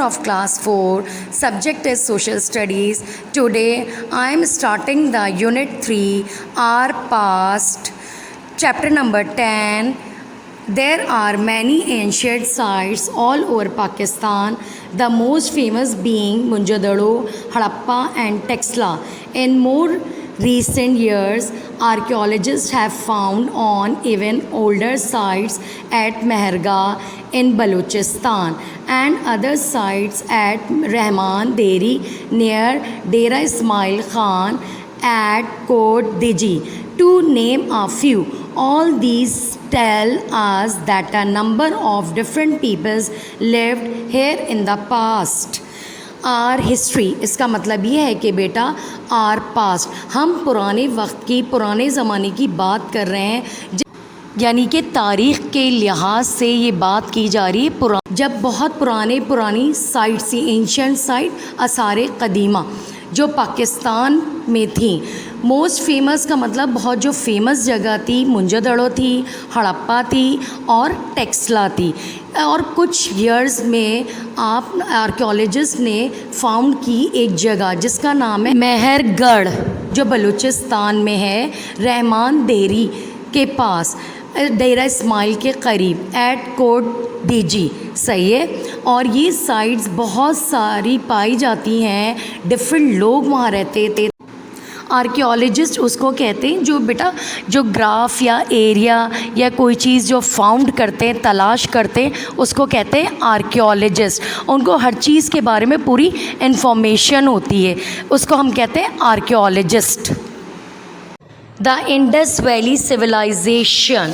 Of class 4, subject is social studies. Today I am starting the unit 3, our past, chapter number 10. There are many ancient sites all over Pakistan, the most famous being Mohenjo-daro, Harappa and Texla. In more recent years, archaeologists have found on even older sites at Mehergarh in Balochistan and other sites at Rahman Deri near Dera Ismail Khan at Kot Diji, to name a few. All these tell us that a number of different peoples lived here in the past. Our history, इसका मतलब ये है कि बेटा are past, हम पुराने वक्त की, पुराने ज़माने की बात कर रहे हैं, यानी कि तारीख़ के लिहाज से ये बात की जा रही है जब बहुत पुरानी साइट्स थी, एंशिएंट साइट, आसार क़दीमा जो पाकिस्तान में थी। मोस्ट फेमस का मतलब बहुत जो फेमस जगह थी, मोहेंजो-दड़ो थी, हड़प्पा थी और टेक्सला थी। और कुछ ईयर्स में आप आर्कियोलॉजिस्ट ने फाउंड की एक जगह जिसका नाम है मेहरगढ़, जो बलूचिस्तान में है, रहमान देरी के पास, डेरा इस्माइल के करीब, एट कोट डीजी। सही है। और ये साइट्स बहुत सारी पाई जाती हैं, डिफरेंट लोग वहाँ रहते थे। आर्कियोलॉजिस्ट उसको कहते हैं जो बेटा जो ग्राफ या एरिया या कोई चीज़ जो फाउंड करते हैं, तलाश करते हैं, उसको कहते हैं आर्कियोलॉजिस्ट। उनको हर चीज़ के बारे में पूरी इन्फॉर्मेशन होती है, उसको हम कहते हैं archaeologist. The Indus Valley Civilization.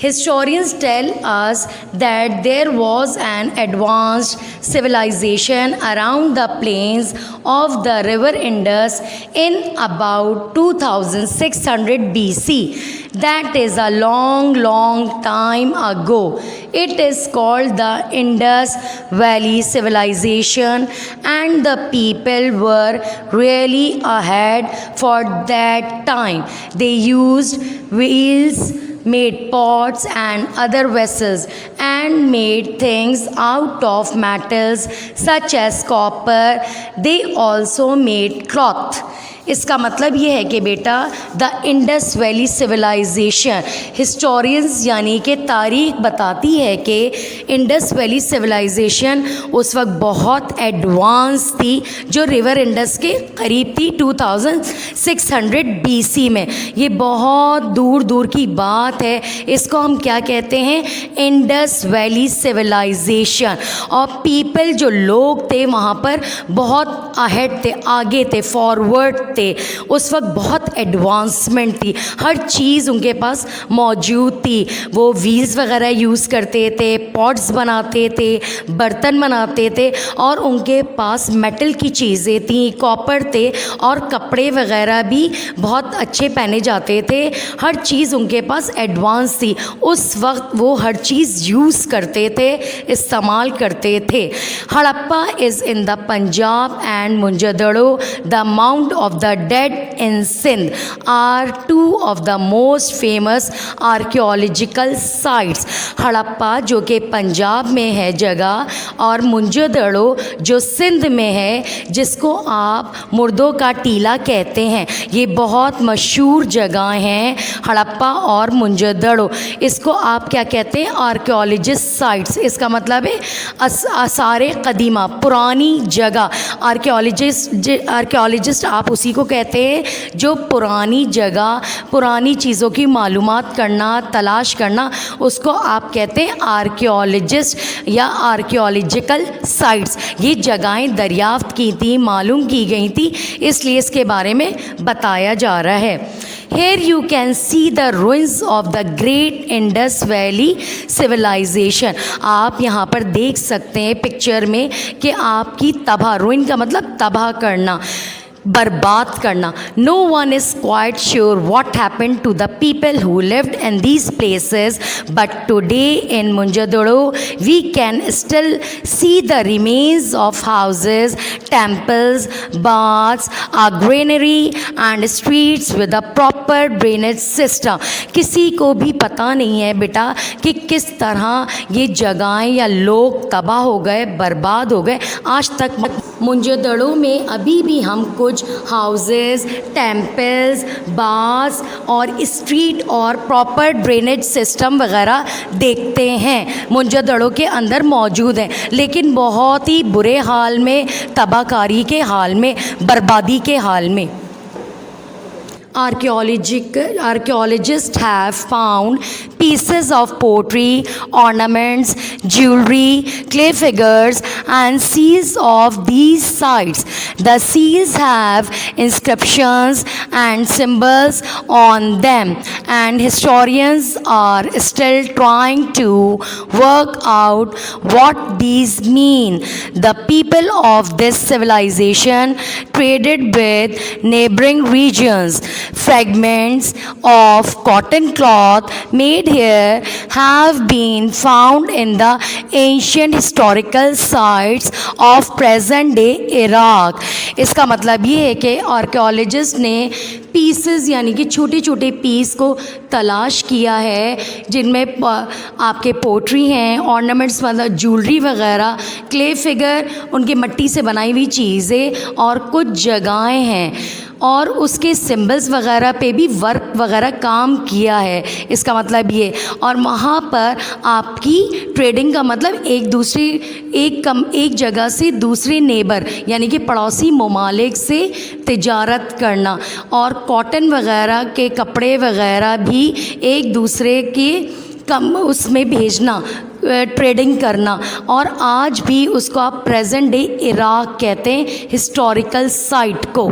Historians tell us that there was an advanced civilization around the plains of the river Indus in about 2600 BC. That is a long time ago. It is called the Indus Valley Civilization, and the people were really ahead for that time. They used wheels, made pots and other vessels, and made things out of metals such as copper. They also made cloth. इसका मतलब ये है कि बेटा the Indus valley civilisation, historians यानी कि तारीख़ बताती है कि इंडस वैली सिविलाइजेशन उस वक्त बहुत एडवांस थी, जो रिवर इंडस के करीब थी 2600 BC में। ये बहुत दूर की बात है। इसको हम क्या कहते हैं? Indus valley civilisation. और पीपल जो लोग थे वहाँ पर बहुत अहेड थे, आगे थे, फॉरवर्ड थे। उस वक्त बहुत एडवांसमेंट थी, हर चीज़ उनके पास मौजूद थी। वो व्हील्स वगैरह यूज़ करते थे, पॉट्स बनाते थे, बर्तन बनाते थे, और उनके पास मेटल की चीज़ें थी, कॉपर थे, और कपड़े वगैरह भी बहुत अच्छे पहने जाते थे। हर चीज़ उनके पास एडवांस थी। उस वक्त वो हर चीज़ यूज़ करते थे, इस्तेमाल करते थे। Harappa is in the Punjab and Mohenjo-daro, the mount of the dead in Sindh are two of the most famous archaeological sites. Harappa जो कि पंजाब में है जगह, और मोहेंजो-दड़ो जो सिंध में है, जिसको आप मुर्दों का टीला कहते हैं। ये बहुत मशहूर जगह हैं हड़प्पा और मोहेंजो-दड़ो। इसको आप क्या कहते हैं? Archaeologist sites. इसका मतलब है आसार क़दीमा, पुरानी जगह। आर्कियोलॉजिस्ट आप उसी को कहते हैं जो पुरानी जगह, पुरानी चीज़ों की मालूमात करना, तलाश करना, उसको आप कहते हैं आर्कियोलॉजिस्ट या आर्कियोलॉजिकल साइट्स। ये जगहें दरियाफ्त की थी, मालूम की गई थी, इसलिए इसके बारे में बताया जा रहा है। Here you can see the ruins of the Great Indus Valley Civilization. आप यहाँ पर देख सकते हैं पिक्चर में कि आपकी तबाह, रुइन का मतलब तबाह करना, बर्बाद करना. No one is quite sure what happened to the people who lived in these places, but today in Mohenjo-daro we can still see the remains of houses, temples, baths, a granary and streets with a proper drainage system. किसी को भी पता नहीं है बेटा कि किस तरह ये जगहें या लोग तबाह हो गए, बर्बाद हो गए. आज तक मोहनजोदड़ो में अभी भी हम कुछ हाउसेस, टेम्पल्स, बार्स और स्ट्रीट और प्रॉपर ड्रेनेज सिस्टम वगैरह देखते हैं, मोहनजोदड़ो के अंदर मौजूद हैं, लेकिन बहुत ही बुरे हाल में, तबाहकारी के हाल में, बर्बादी के हाल में. Archaeologists have found pieces of pottery, ornaments, jewelry, clay figures and seals of these sites. The seals have inscriptions and symbols on them, and historians are still trying to work out what these mean. The people of this civilization traded with neighboring regions. Fragments of cotton cloth made here have been found in the ancient historical sites of present day Iraq. इसका मतलब ये है कि archaeologist ने pieces यानी कि छोटे छोटे पीस को तलाश किया है, जिनमें आपके पोट्री हैं, ऑर्नामेंट्स मतलब ज्वेलरी वगैरह, क्ले फिगर उनके मिट्टी से बनाई हुई चीज़ें और कुछ जगहें हैं और उसके सिंबल्स वगैरह पे भी वर्क वगैरह काम किया है. इसका मतलब ये, और वहाँ पर आपकी ट्रेडिंग का मतलब एक जगह से दूसरे नेबर यानी कि पड़ोसी ममालिक से तिजारत करना और कॉटन वगैरह के कपड़े वगैरह भी एक दूसरे के उसमें भेजना, ट्रेडिंग करना. और आज भी उसको आप प्रेजेंट डे इराक कहते हैं, हिस्टोरिकल साइट को.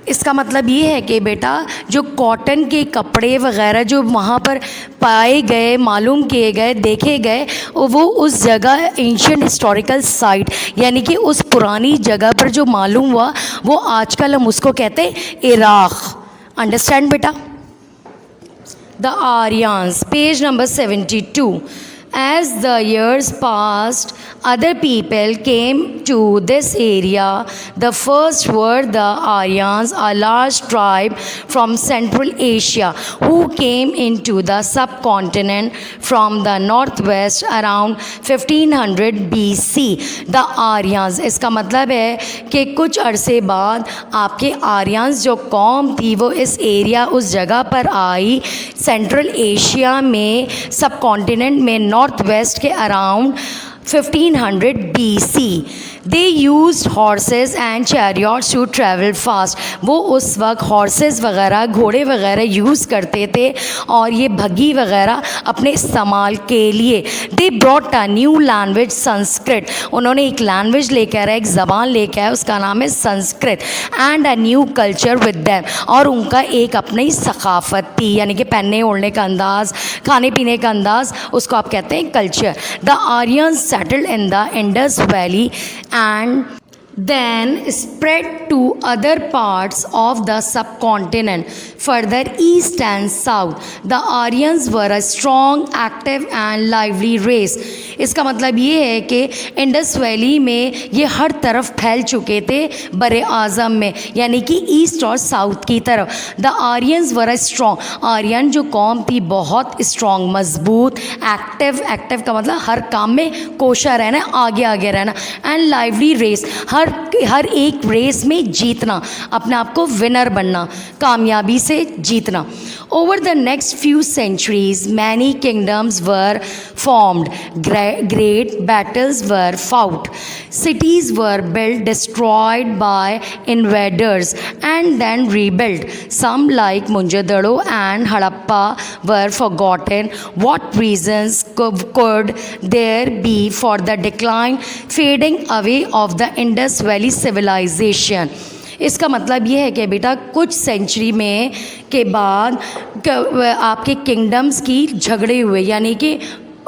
इसका मतलब ये है कि बेटा जो कॉटन के कपड़े वगैरह जो वहाँ पर पाए गए, मालूम किए गए, देखे गए, वो उस जगह एंशिएंट हिस्टोरिकल साइट यानी कि उस पुरानी जगह पर जो मालूम हुआ वो आजकल हम उसको कहते हैं इराक. अंडरस्टैंड बेटा. The Aryans, page number 72. As the years passed, other people came to this area. The first were the Aryans, a large tribe from Central Asia, who came into the subcontinent from the northwest around 1500 BC. The Aryans, इसका मतलब है कि कुछ अरसे बाद आपके Aryans जो कौम थी वो इस एरिया, उस जगह पर आई, सेंट्रल एशिया में, सबकॉन्टिनेंट में, नॉर्थ वेस्ट के around 1500 BC. They used horses and chariots to travel fast. वो उस वक्त हॉर्सेस वगैरह, घोड़े वगैरह यूज़ करते थे और ये भगी वगैरह अपने इस्तेमाल के लिए. They brought a new language, Sanskrit. उन्होंने एक लैंग्वेज लेकर आए, एक ज़बान लेकर आए, उसका नाम है Sanskrit. And a new culture with them. और उनका एक अपनी सकाफ़त थी, यानी कि पहनने ओढ़ने का अंदाज़, खाने पीने का अंदाज़, उसको आप कहते हैं culture. The Aryans settled in the Indus Valley and then spread to other parts of the subcontinent, further east and south. The Aryans were a strong, active and lively race. इसका मतलब ये है कि इंडस वैली में ये हर तरफ फैल चुके थे, बरे आज़म में, यानी कि ईस्ट और साउथ की तरफ. The Aryans were strong. Aryan जो कौम थी बहुत स्ट्रॉन्ग, मजबूत, एक्टिव. एक्टिव का मतलब हर काम में कोशा रहना, आगे आगे रहना. एंड लाइवली रेस, हर एक रेस में जीतना, अपने आप को विनर बनना, कामयाबी से जीतना. Over the next few centuries, many kingdoms were formed, great battles were fought, cities were built, destroyed by invaders, and then rebuilt. Some, like Mohenjo-daro and Harappa, were forgotten. What reasons could there be for the decline, fading away of the Indus Valley civilization? इसका मतलब ये है कि बेटा कुछ century में के बाद आपके किंगडम्स की झगड़े हुए, यानी कि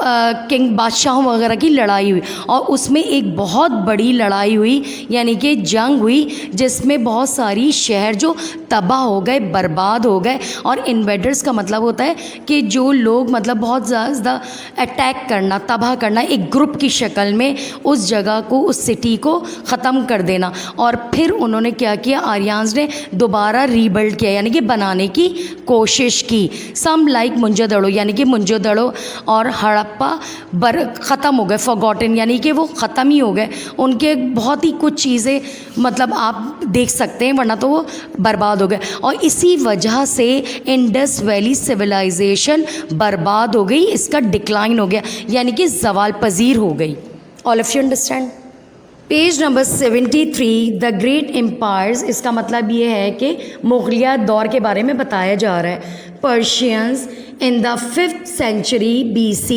किंग बादशाहों वगैरह की लड़ाई हुई, और उसमें एक बहुत बड़ी लड़ाई हुई, यानी कि जंग हुई, जिसमें बहुत सारी शहर जो तबाह हो गए, बर्बाद हो गए। और इन्वेडर्स का मतलब होता है कि जो लोग मतलब बहुत ज़्यादा अटैक करना, तबाह करना, एक ग्रुप की शक्ल में उस जगह को, उस सिटी को ख़त्म कर देना। और फिर उन्होंने क्या किया, आर्यंस ने दोबारा रीबिल्ड किया, यानी कि बनाने की कोशिश की। सम लाइक मुंजोदड़ो, यानी कि मुंजोदड़ो और हड़प्पा ख़त्म हो गए, फॉरगॉटन, यानी कि वो ख़त्म ही हो गए। उनके बहुत ही कुछ चीज़ें मतलब आप देख सकते हैं, वरना तो वो बर्बाद हो गए। और इसी वजह से इंडस वैली सिविलाइजेशन बर्बाद हो गई, इसका डिक्लाइन हो गया, यानी कि ज़वाल पजीर हो गई। All of you understand. Page number 73, the great empires, इसका मतलब ये है कि मुगलिया दौर के बारे में बताया जा रहा है। Persians in the 5th century BC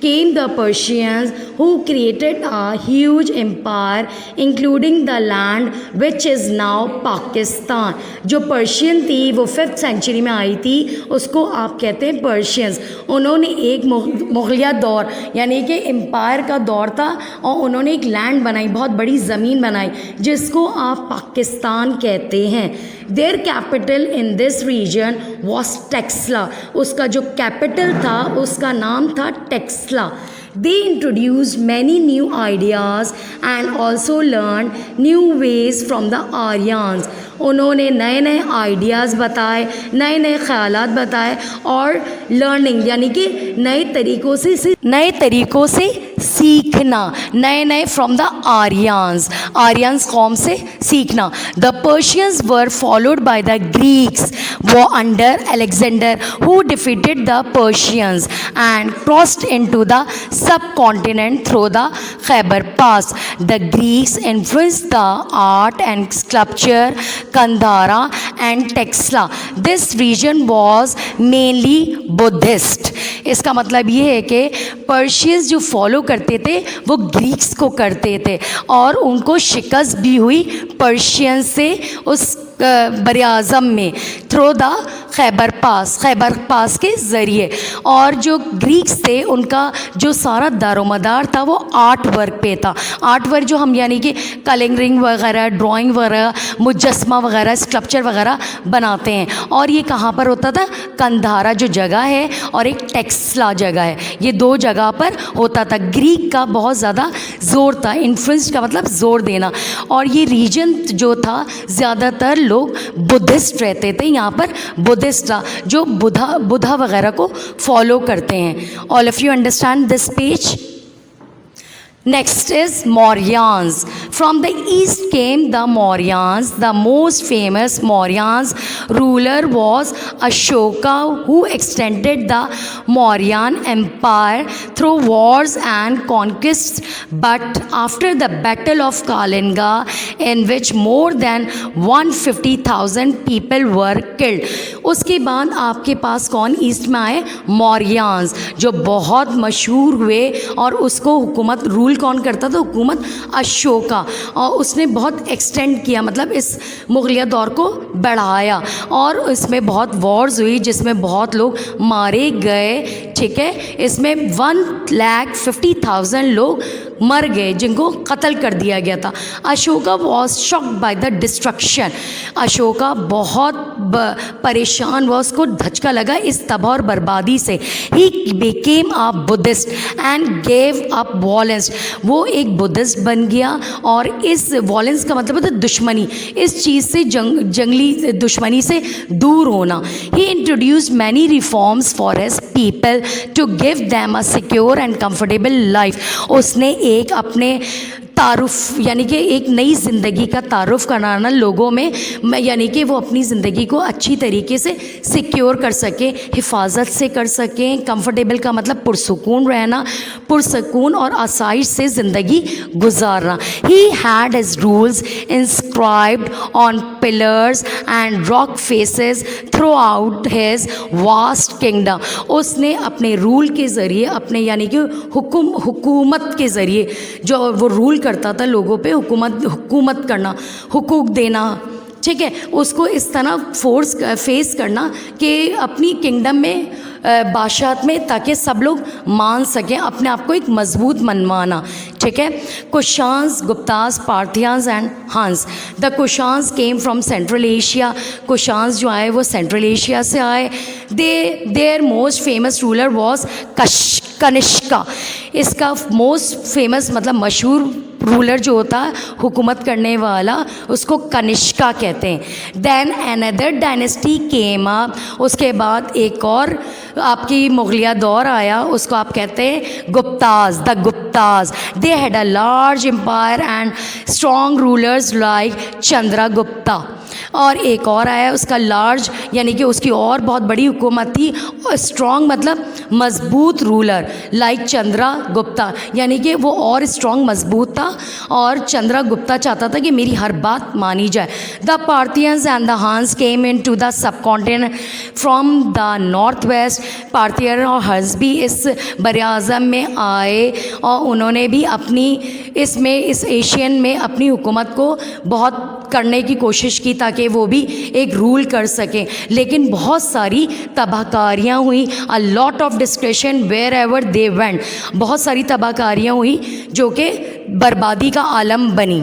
came the Persians, who created a huge empire including the land which is now Pakistan। जो पर्शियन थी वो 5th सेंचुरी में आई थी, उसको आप कहते हैं पर्शियंस। उन्होंने एक मुगलिया दौर यानी कि एम्पायर का दौर था, और उन्होंने एक लैंड बनाई, बहुत बड़ी ज़मीन बनाई, जिसको आप पाकिस्तान कहते हैं। Their capital in this region was Taxila, उसका जो कैपिटल था उसका नाम था Taxila. They introduced many new ideas and also learned new ways from the Aryans। उन्होंने नए नए आइडियाज़ बताए, नए नए ख़यालात बताए, और लर्निंग यानी कि नए तरीक़ों से सीखना, नए नए फ्रॉम द आर्यंस कौम से सीखना। The Persians were followed by the Greeks वो under Alexander, who defeated the Persians and crossed into the subcontinent through the Khyber Pass। The Greeks influenced the art and sculpture Kandhara and Texla। This region was mainly Buddhist। इसका मतलब ये है कि Persians जो follow करते थे वो Greeks को करते थे, और उनको शिकस्त भी हुई पर्शियंस से उस बर-ए-आज़म में, थ्रू द खैबर पास के ज़रिए। और जो ग्रीक्स थे उनका जो सारा दारोमदार था वो आर्ट वर्क पे था। आर्ट वर्क जो हम यानी कि कलरिंग वगैरह, ड्राइंग वगैरह, मुजस्मा वगैरह, स्कल्पचर वगैरह बनाते हैं। और ये कहाँ पर होता था, कंधारा जो जगह है और एक टेक्सला जगह है, ये दो जगह पर होता था। ग्रीक का बहुत ज़्यादा ज़ोर था, इन्फ्लुएंस का मतलब ज़ोर देना। और ये रीजन जो था ज़्यादातर लोग बुद्धिस्ट रहते थे, यहाँ पर बुद्धिस्ट था जो बुद्धा वगैरह को फॉलो करते हैं। All of you understand this page. Next is Mauryans। From the east came the Mauryans। The most famous Mauryans ruler was Ashoka, who extended the Mauryan Empire through wars and conquests। But after the Battle of Kalinga, in which more than 150,000 people were killed, उसके बाद आपके पास कौन east में आए, मौर्यान्स, जो बहुत मशहूर हुए। और उसको हुकूमत रूल कौन करता था, हुकूमत अशोका, और उसने बहुत एक्सटेंड किया, मतलब इस मुगलिया दौर को बढ़ाया। और इसमें बहुत वॉर्स हुई जिसमें बहुत लोग मारे गए, ठीक है। इसमें 1,50,000 लोग मर गए जिनको कत्ल कर दिया गया था। Ashoka was shocked by the destruction. Ashoka बहुत परेशान हुआ, उसको धचका लगा इस तबाह और बर्बादी से। He became a Buddhist and gave up violence. वो एक बुद्धिस्ट बन गया, और इस वॉलेंस का मतलब होता है दुश्मनी, इस चीज़ से जंगली दुश्मनी से दूर होना। He introduced many reforms for his people to give them a secure and comfortable life. उसने एक अपने तारुफ यानी कि एक नई ज़िंदगी का तारुफ कराना लोगों में, यानी कि वो अपनी ज़िंदगी को अच्छी तरीके से सिक्योर कर सकें, हिफाजत से कर सकें। कंफर्टेबल का मतलब पुरसुकून रहना, पुरसुकून और आसाइश से ज़िंदगी गुजारना। He had his rules inscribed on pillars and rock faces through out his vast kingdom. उसने अपने रूल के ज़रिए, अपने यानी कि हुकूमत के ज़रिए, जो वो रूल करता था लोगों पे, हुकूमत करना, हुकूक देना, ठीक है, उसको इस तरह फेस करना कि अपनी किंगडम में बादशाहत में, ताकि सब लोग मान सकें, अपने आप को एक मजबूत मनवाना। ठीक है, Kushans, Guptas, Parthians and Huns. The Kushans came from central Asia. Kushans जो आए वो सेंट्रल एशिया से आए। Their most famous ruler was Kanishka. इसका मोस्ट फेमस मतलब मशहूर रूलर जो होता है हुकूमत करने वाला, उसको कनिष्का कहते हैं। Then another dynasty came up. उसके बाद एक और आपकी मुगलिया दौर आया, उसको आप कहते हैं Guptas, the Guptas. They had a large empire and strong rulers like Chandragupta. और एक और आया उसका लार्ज, यानी कि उसकी और बहुत बड़ी हुकूमत थी। स्ट्रॉन्ग मतलब मजबूत रूलर, लाइक चंद्रगुप्ता, यानी कि वो और स्ट्रॉन्ग मजबूत था और चंद्रगुप्ता चाहता था कि मेरी हर बात मानी जाए। The Parthians and the Huns came into the subcontinent from the north west. Parthian और हंस भी इस बर-ए-आज़म में आए और उन्होंने भी अपनी इस एशियन में अपनी हुकूमत को बहुत करने की कोशिश की ताकि वो भी एक रूल कर सकें। लेकिन बहुत सारी तबाहकारियाँ हुई, a lot of destruction wherever they went. बहुत सारी तबाहकारियाँ हुई जो कि बर्बादी का आलम बनी।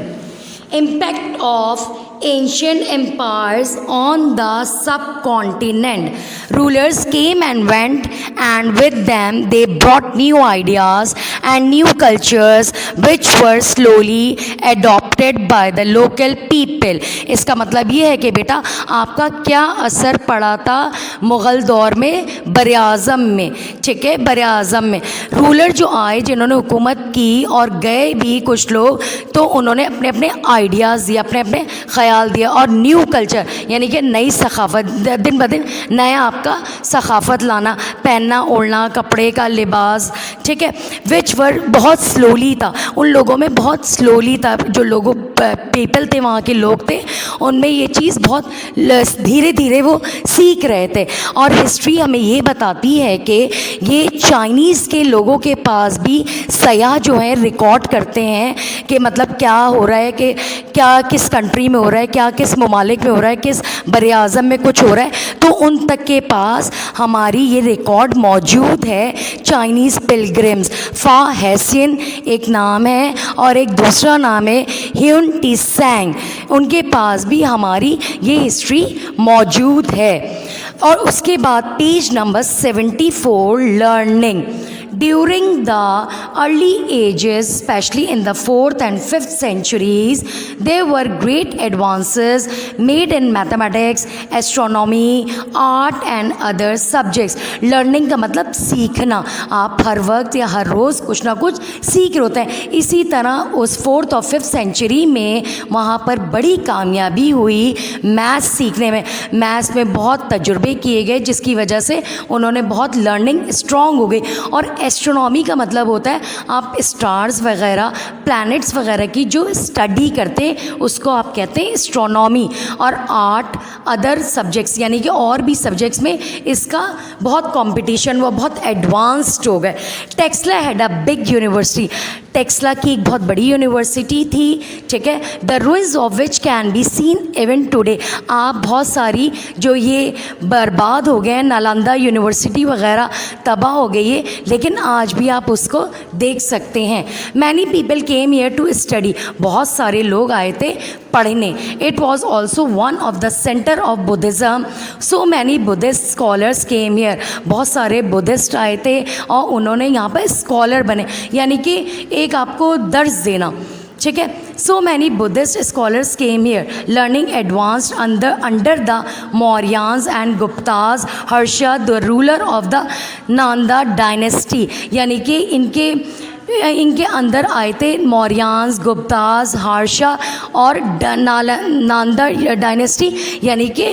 Impact of ancient empires on the subcontinent. Rulers came and went, and with them they brought new ideas and new cultures which were slowly adopted by the local people. इसका मतलब ये है कि बेटा आपका क्या असर पड़ा था मुग़ल दौर में, बर-ए-आज़म में। ठीक है, बर-ए-आज़म में रूलर जो आए जिन्होंने हुकूमत की और गए भी कुछ लोग, तो उन्होंने अपने अपने आइडियाज़ दिए, अपने अपने ख़याल दिया और न्यू कल्चर यानी कि नई सखाफत, दिन ब दिन नया आपका सखाफत लाना, पहनना ओढ़ना, कपड़े का लिबास। ठीक है, विच वर बहुत स्लोली था, उन लोगों में बहुत स्लोली था, जो लोगों पीपल थे, वहाँ के लोग थे, उनमें ये चीज़ बहुत धीरे धीरे वो सीख रहे थे। और हिस्ट्री हमें ये बताती है कि ये चाइनीज़ के लोगों के पास भी सयाह जो है रिकॉर्ड करते हैं कि मतलब क्या हो रहा है, कि क्या किस कंट्री में हो रहा है, क्या किस ममालिक में हो रहा है, किस बर-ए-आज़म में कुछ हो रहा है, तो उन तक के पास हमारी ये रिकॉर्ड मौजूद है। चाइनीज़ पिलग्रिम्स, फा हैसियन एक नाम है और एक दूसरा नाम है ह्यून टीसैंग, उनके पास भी हमारी ये हिस्ट्री मौजूद है। और उसके बाद page number 74, learning. During the early ages, especially in the 4th and 5th centuries, there were great advances made in mathematics, astronomy, art and other subjects. Learning का मतलब सीखना, आप हर वक्त या हर रोज़ कुछ ना कुछ सीख रहे होते हैं। इसी तरह उस 4th और 5th सेंचुरी में वहाँ पर बड़ी कामयाबी हुई मैथ्स सीखने में। मैथ्स में बहुत तजुर्बे किए गए जिसकी वजह से उन्होंने बहुत लर्निंग स्ट्रॉन्ग हो गई। और एस्ट्रोनॉमी का मतलब होता है आप स्टार्स वगैरह, प्लैनेट्स वगैरह की जो स्टडी करते हैं उसको आप कहते हैं एस्ट्रोनॉमी। और आर्ट, अदर सब्जेक्ट्स यानी कि और भी सब्जेक्ट्स में इसका बहुत कंपटीशन हुआ, बहुत एडवांस्ड हो गए। Taxila had a big university. Taxila की एक बहुत बड़ी यूनिवर्सिटी थी। ठीक है, the ruins of which can be seen even today. आप बहुत सारी जो ये बर्बाद हो गए हैं, नालंदा यूनिवर्सिटी वगैरह तबाह हो गई है, लेकिन आज भी आप उसको देख सकते हैं। Many people came here to study. बहुत सारे लोग आए थे पढ़ने। It was also one of the centre of Buddhism, so many Buddhist scholars came here. बहुत सारे बुद्धिस्ट आए थे और उन्होंने यहाँ पर स्कॉलर बने, यानी कि एक आपको दर्स देना। ठीक है, so many Buddhist scholars came here learning advanced under the Mauryans and Guptas, Harsha the ruler of the Nalanda dynasty. यानी कि इनके अंदर आए थे मौर्यान्स, गुप्ताज, हर्षा और नालंदा डायनेस्टी। यानी कि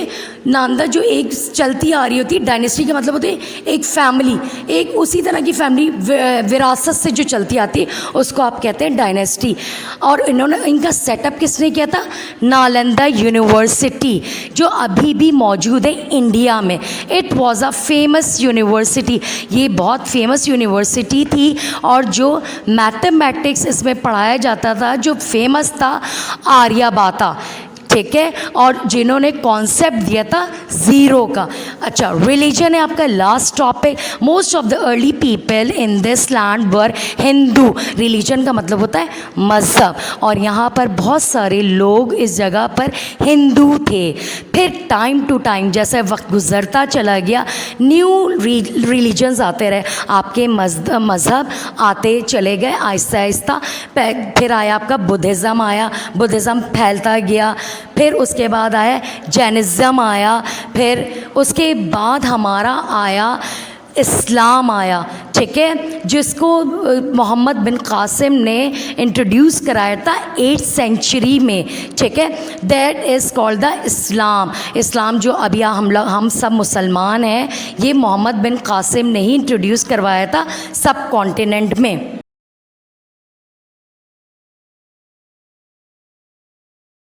नालंदा जो एक चलती आ रही होती है, डायनेस्टी का मतलब होता है एक फैमिली, एक उसी तरह की फैमिली विरासत से जो चलती आती है उसको आप कहते हैं डायनेस्टी। और इनका सेटअप किसने किया था? नालंदा यूनिवर्सिटी, जो अभी भी मौजूद है इंडिया में। It was a famous university. ये बहुत फेमस यूनिवर्सिटी थी और जो मैथमेटिक्स इसमें पढ़ाया जाता था, जो फेमस था, आर्यभट्टा। ठीक है, और जिन्होंने कॉन्सेप्ट दिया था ज़ीरो का। अच्छा, रिलीजन है आपका last topic. Most of the early people in this land were Hindu. Religion का मतलब होता है मज़हब, और यहाँ पर बहुत सारे लोग इस जगह पर हिंदू थे। फिर टाइम टू टाइम जैसे वक्त गुज़रता चला गया, न्यू रिलीजन्स आते रहे, आपके मज़हब आते चले गए आहिस्ता आहिस्ता। फिर आया आपका बुद्धिज़्म आया, बुद्धिज़्म फैलता गया। फिर उसके बाद आया जैनिज़्म आया, फिर उसके बाद हमारा आया इस्लाम आया, ठीक है, जिसको मोहम्मद बिन कासिम ने इंट्रोड्यूस कराया था 8th सेंचुरी में, ठीक है। दैट इज़ कॉल्ड द इस्लाम। इस्लाम जो अभी हम सब मुसलमान हैं, ये मोहम्मद बिन कासिम ने ही इंट्रोड्यूस करवाया था सब कॉन्टिनेंट में।